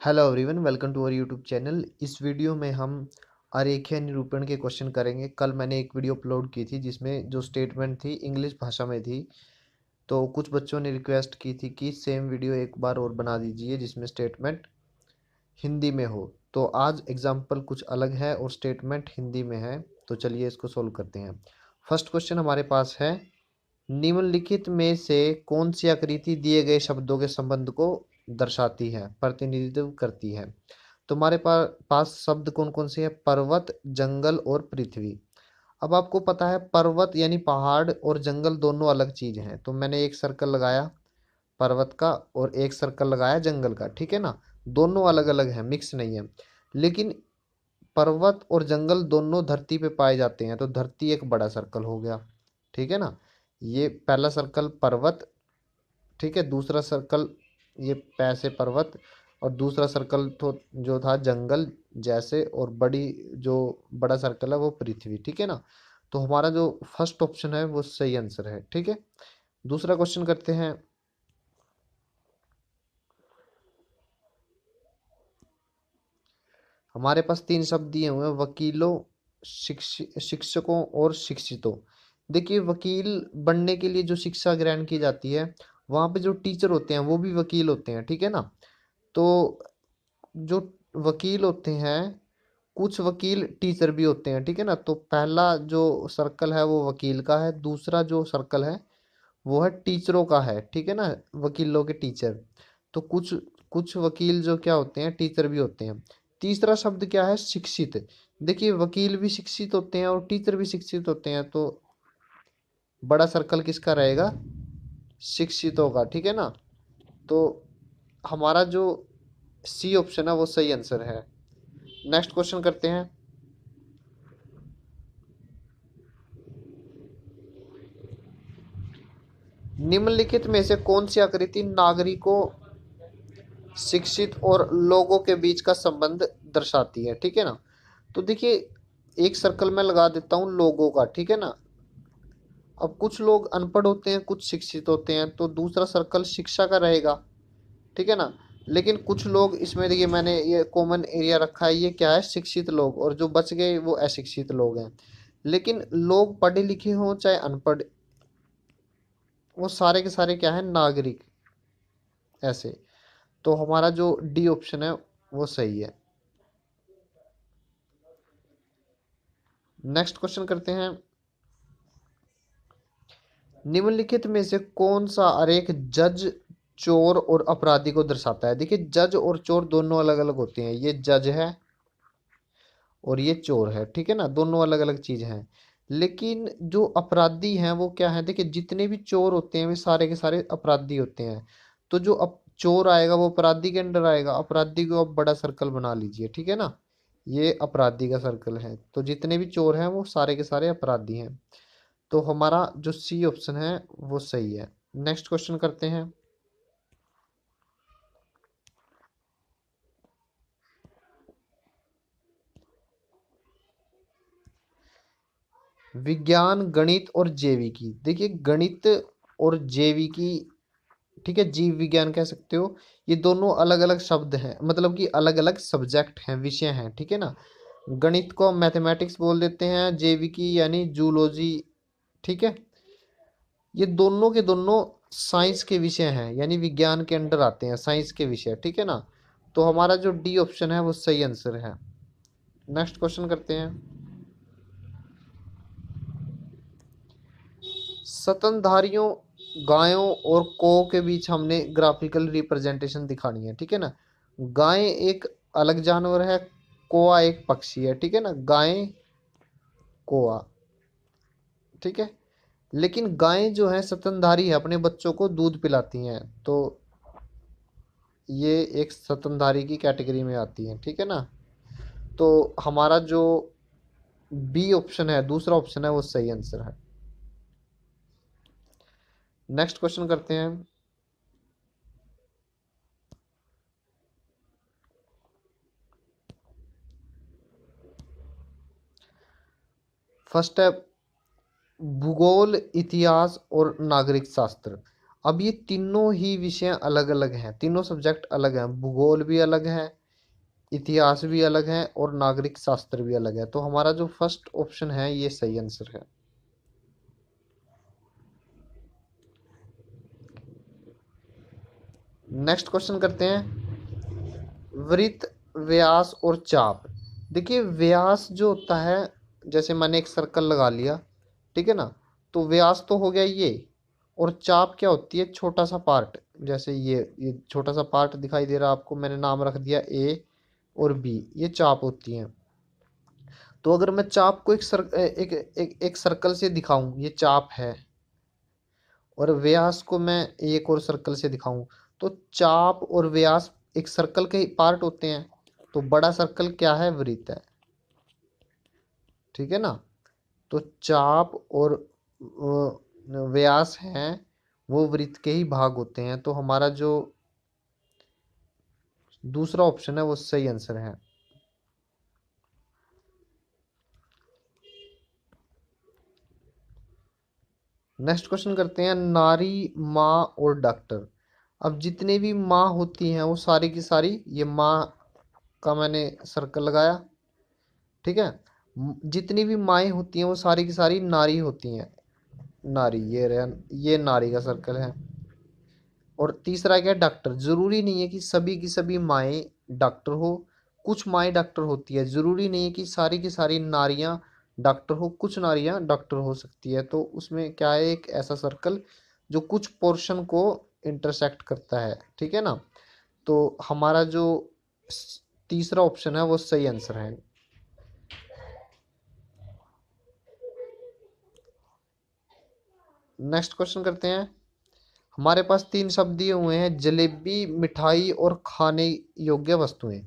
Hello everyone, welcome to our YouTube channel. इस video में हम आरेखीय निरूपण के क्वेश्चन करेंगे। कल मैंने एक वीडियो अपलोड की थी जिसमें जो स्टेटमेंट थी इंग्लिश भाषा में थी, तो कुछ बच्चों ने रिक्वेस्ट की थी कि सेम वीडियो एक बार और बना दीजिए जिसमें स्टेटमेंट हिंदी में हो। तो आज एग्जाम्पल कुछ अलग है और स्टेटमेंट हिंदी में है, तो चलिए इसको सोल्व करते हैं। फर्स्ट क्वेश्चन हमारे पास है, निम्नलिखित में से कौन सी आकृति दिए गए शब्दों के संबंध को दर्शाती है, प्रतिनिधित्व करती है। तो हमारे पास शब्द कौन कौन से हैं? पर्वत, जंगल और पृथ्वी। अब आपको पता है पर्वत यानी पहाड़ और जंगल दोनों अलग चीज हैं, तो मैंने एक सर्कल लगाया पर्वत का और एक सर्कल लगाया जंगल का, ठीक है ना। दोनों अलग अलग हैं, मिक्स नहीं है। लेकिन पर्वत और जंगल दोनों धरती पे पाए जाते हैं, तो धरती एक बड़ा सर्कल हो गया, ठीक है ना। ये पहला सर्कल पर्वत, ठीक है। दूसरा सर्कल ये पैसे पर्वत, और दूसरा सर्कल तो जो था जंगल जैसे, और बड़ी जो बड़ा सर्कल है वो पृथ्वी, ठीक है ना। तो हमारा जो फर्स्ट ऑप्शन है वो सही आंसर है, ठीक है। दूसरा क्वेश्चन करते हैं। हमारे पास तीन शब्द दिए हुए हैं, वकीलों, शिक्षकों और शिक्षितों। देखिए, वकील बनने के लिए जो शिक्षा ग्रहण की जाती है, वहाँ पे जो टीचर होते हैं वो भी वकील होते हैं, ठीक है ना। तो जो वकील होते हैं, कुछ वकील टीचर भी होते हैं, ठीक है ना। तो पहला जो सर्कल है वो वकील का है, दूसरा जो सर्कल है वो है टीचरों का है, ठीक है ना, वकीलों के टीचर। तो कुछ कुछ वकील जो क्या होते हैं, टीचर भी होते हैं। तीसरा शब्द क्या है? शिक्षित। देखिए, वकील भी शिक्षित होते हैं और टीचर भी शिक्षित होते हैं, तो बड़ा सर्कल किसका रहेगा? शिक्षितों का, ठीक है ना। तो हमारा जो सी ऑप्शन है वो सही आंसर है। नेक्स्ट क्वेश्चन करते हैं। निम्नलिखित में से कौन सी आकृति नागरिकों, शिक्षित और लोगों के बीच का संबंध दर्शाती है, ठीक है ना। तो देखिए, एक सर्कल में लगा देता हूँ लोगों का, ठीक है ना। अब कुछ लोग अनपढ़ होते हैं, कुछ शिक्षित होते हैं, तो दूसरा सर्कल शिक्षा का रहेगा, ठीक है ना। लेकिन कुछ लोग इसमें, देखिए मैंने ये कॉमन एरिया रखा है, ये क्या है? शिक्षित लोग, और जो बच गए वो अशिक्षित लोग हैं। लेकिन लोग पढ़े लिखे हों चाहे अनपढ़, वो सारे के सारे क्या है? नागरिक, ऐसे। तो हमारा जो डी ऑप्शन है वो सही है। नेक्स्ट क्वेश्चन करते हैं। निम्नलिखित में से कौन सा आरेख जज, चोर और अपराधी को दर्शाता है? देखिए, जज और चोर दोनों अलग अलग होते हैं। ये जज है और ये चोर है, ठीक है ना, दोनों अलग अलग चीज हैं। लेकिन जो अपराधी हैं वो क्या है? देखिए, जितने भी चोर होते हैं वे सारे के सारे अपराधी होते हैं। तो जो चोर आएगा वो अपराधी के अंडर आएगा। अपराधी को आप बड़ा सर्कल बना लीजिए, ठीक है ना। ये अपराधी का सर्कल है, तो जितने भी चोर हैं वो सारे के सारे अपराधी हैं। तो हमारा जो सी ऑप्शन है वो सही है। नेक्स्ट क्वेश्चन करते हैं। विज्ञान, गणित और जैविकी। देखिए, गणित और जैविकी, ठीक है, जीव विज्ञान कह सकते हो, ये दोनों अलग अलग शब्द हैं, मतलब कि अलग अलग सब्जेक्ट हैं, विषय हैं, ठीक है ना। गणित को मैथमेटिक्स बोल देते हैं, जैविकी यानी जूलॉजी, ठीक है। ये दोनों के दोनों साइंस के विषय हैं, यानी विज्ञान के अंडर आते हैं, साइंस के विषय, ठीक है ना। तो हमारा जो डी ऑप्शन है वो सही आंसर है। नेक्स्ट क्वेश्चन करते हैं। स्तनधारियों, गायों और कौ के बीच हमने ग्राफिकल रिप्रेजेंटेशन दिखानी है, ठीक है ना। गाय एक अलग जानवर है, कोआ एक पक्षी है, ठीक है ना। गाय, कोआ, ठीक है। लेकिन गायें जो है स्तनधारी है, अपने बच्चों को दूध पिलाती हैं, तो ये एक स्तनधारी की कैटेगरी में आती है, ठीक है ना। तो हमारा जो बी ऑप्शन है, दूसरा ऑप्शन है, वो सही आंसर है। नेक्स्ट क्वेश्चन करते हैं। फर्स्ट है भूगोल, इतिहास और नागरिक शास्त्र। अब ये तीनों ही विषय अलग अलग हैं, तीनों सब्जेक्ट अलग हैं, भूगोल भी अलग है, इतिहास भी अलग है और नागरिक शास्त्र भी अलग है। तो हमारा जो फर्स्ट ऑप्शन है ये सही आंसर है। नेक्स्ट क्वेश्चन करते हैं, वृत्त, व्यास और चाप। देखिए व्यास जो होता है, जैसे मैंने एक सर्कल लगा लिया, ठीक है ना, तो व्यास तो हो गया ये, और चाप क्या होती है, छोटा सा पार्ट, जैसे ये छोटा सा पार्ट दिखाई दे रहा है आपको, मैंने नाम रख दिया ए और बी, ये चाप होती हैं। तो अगर मैं चाप को एक सर्कल से दिखाऊं, ये चाप है, और व्यास को मैं एक और सर्कल से दिखाऊं, तो चाप और व्यास एक सर्कल के पार्ट होते हैं। तो बड़ा सर्कल क्या है, वृत्त है, ठीक है ना। तो चाप और व्यास हैं वो वृत्त के ही भाग होते हैं। तो हमारा जो दूसरा ऑप्शन है वो सही आंसर है। नेक्स्ट क्वेश्चन करते हैं, नारी, माँ और डॉक्टर। अब जितने भी माँ होती हैं वो सारी की सारी, ये माँ का मैंने सर्कल लगाया, ठीक है। जितनी भी माएँ होती हैं वो सारी की सारी नारी होती हैं, नारी, ये रहा, ये नारी का सर्कल है। और तीसरा क्या है, डॉक्टर। जरूरी नहीं है कि सभी की सभी माएँ डॉक्टर हो, कुछ माएँ डॉक्टर होती है, जरूरी नहीं है कि सारी की सारी नारियां डॉक्टर हो, कुछ नारियां डॉक्टर हो सकती है। तो उसमें क्या है, एक ऐसा सर्कल जो कुछ पोर्शन को इंटरसेक्ट करता है, ठीक है ना। तो हमारा जो तीसरा ऑप्शन है वो सही आंसर है। नेक्स्ट क्वेश्चन करते हैं, हमारे पास तीन शब्द दिए हुए हैं, जलेबी, मिठाई और खाने योग्य वस्तुएं।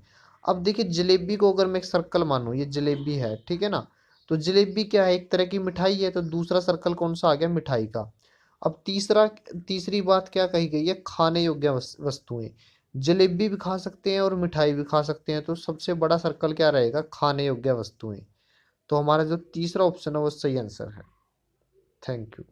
अब देखिए जलेबी को अगर मैं एक सर्कल मानूं, ये जलेबी है, ठीक है ना, तो जलेबी क्या है, एक तरह की मिठाई है, तो दूसरा सर्कल कौन सा आ गया, मिठाई का। अब तीसरी बात क्या कही गई है, खाने योग्य वस्तुएं। जलेबी भी खा सकते हैं और मिठाई भी खा सकते हैं, तो सबसे बड़ा सर्कल क्या रहेगा, खाने योग्य वस्तुएं। तो हमारा जो तीसरा ऑप्शन है वो सही आंसर है। Thank you.